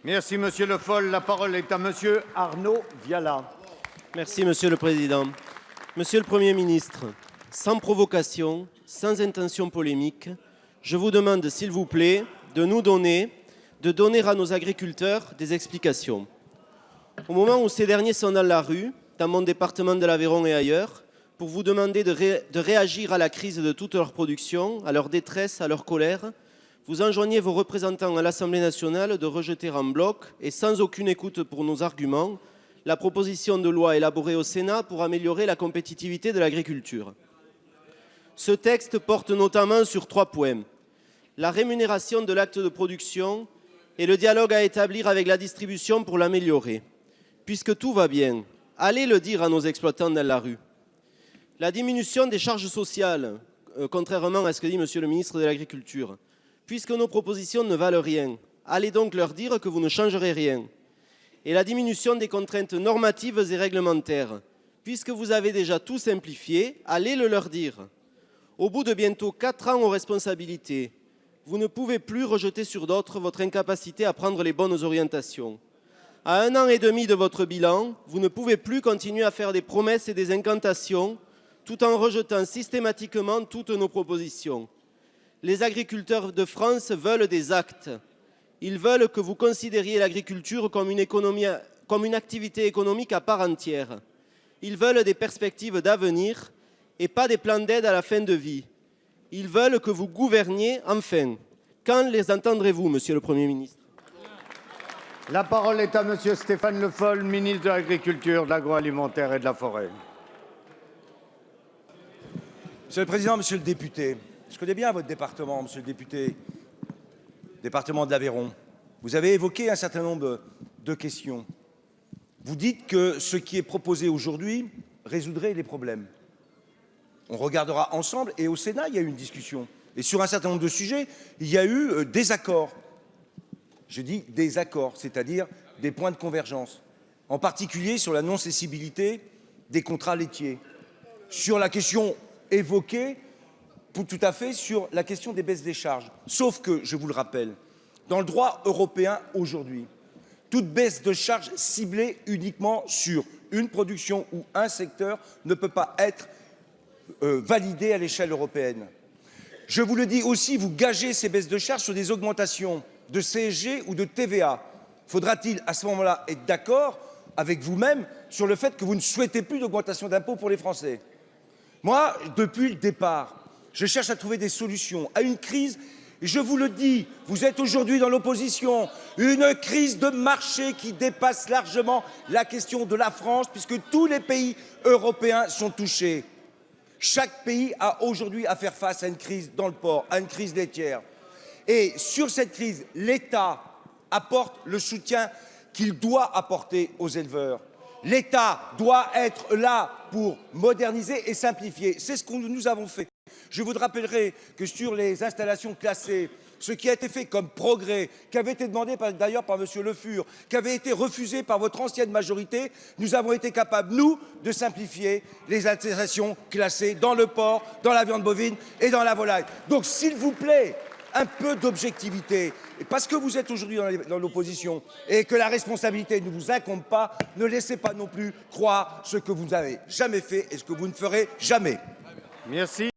Merci, Monsieur Le Foll. La parole est à Monsieur Arnaud Viala. Merci, Monsieur le Président. Monsieur le Premier ministre, sans provocation, sans intention polémique, je vous demande, s'il vous plaît, de donner à nos agriculteurs des explications. Au moment où ces derniers sont dans la rue, dans mon département de l'Aveyron et ailleurs, pour vous demander de réagir à la crise de toute leur production, à leur détresse, à leur colère, vous enjoignez vos représentants à l'Assemblée nationale de rejeter en bloc et sans aucune écoute pour nos arguments la proposition de loi élaborée au Sénat pour améliorer la compétitivité de l'agriculture. Ce texte porte notamment sur 3 points: la rémunération de l'acte de production et le dialogue à établir avec la distribution pour l'améliorer. Puisque tout va bien, allez le dire à nos exploitants dans la rue. La diminution des charges sociales, contrairement à ce que dit Monsieur le ministre de l'Agriculture. Puisque nos propositions ne valent rien, allez donc leur dire que vous ne changerez rien. Et la diminution des contraintes normatives et réglementaires. Puisque vous avez déjà tout simplifié, allez le leur dire. Au bout de bientôt 4 ans aux responsabilités, vous ne pouvez plus rejeter sur d'autres votre incapacité à prendre les bonnes orientations. À 1 an et demi de votre bilan, vous ne pouvez plus continuer à faire des promesses et des incantations tout en rejetant systématiquement toutes nos propositions. Les agriculteurs de France veulent des actes. Ils veulent que vous considériez l'agriculture comme une activité économique à part entière. Ils veulent des perspectives d'avenir et pas des plans d'aide à la fin de vie. Ils veulent que vous gouverniez enfin. Quand les entendrez-vous, Monsieur le Premier ministre ? La parole est à Monsieur Stéphane Le Foll, ministre de l'Agriculture, de l'Agroalimentaire et de la Forêt. Monsieur le Président, Monsieur le député, je connais bien votre département, Monsieur le député, département de l'Aveyron. Vous avez évoqué un certain nombre de questions. Vous dites que ce qui est proposé aujourd'hui résoudrait les problèmes. On regardera ensemble, et au Sénat, il y a eu une discussion. Et sur un certain nombre de sujets, il y a eu des accords. Je dis des accords, c'est-à-dire des points de convergence. En particulier sur la non-cessibilité des contrats laitiers. Sur la question évoquée, tout à fait, sur la question des baisses des charges. Sauf que, je vous le rappelle, dans le droit européen aujourd'hui, toute baisse de charges ciblée uniquement sur une production ou un secteur ne peut pas être validée à l'échelle européenne. Je vous le dis aussi, vous gagez ces baisses de charges sur des augmentations de CSG ou de TVA. Faudra-t-il à ce moment-là être d'accord avec vous-même sur le fait que vous ne souhaitez plus d'augmentation d'impôts pour les Français? Moi, depuis le départ, je cherche à trouver des solutions à une crise. Et je vous le dis, vous êtes aujourd'hui dans l'opposition, une crise de marché qui dépasse largement la question de la France, puisque tous les pays européens sont touchés. Chaque pays a aujourd'hui à faire face à une crise dans le porc, à une crise laitière. Et sur cette crise, l'État apporte le soutien qu'il doit apporter aux éleveurs. L'État doit être là pour moderniser et simplifier. C'est ce que nous avons fait. Je vous rappellerai que sur les installations classées, ce qui a été fait comme progrès, qui avait été demandé d'ailleurs par M. Le Fur, qui avait été refusé par votre ancienne majorité, nous avons été capables, nous, de simplifier les installations classées dans le porc, dans la viande bovine et dans la volaille. Donc, s'il vous plaît, un peu d'objectivité. Et parce que vous êtes aujourd'hui dans l'opposition et que la responsabilité ne vous incombe pas, ne laissez pas non plus croire ce que vous n'avez jamais fait et ce que vous ne ferez jamais. Merci.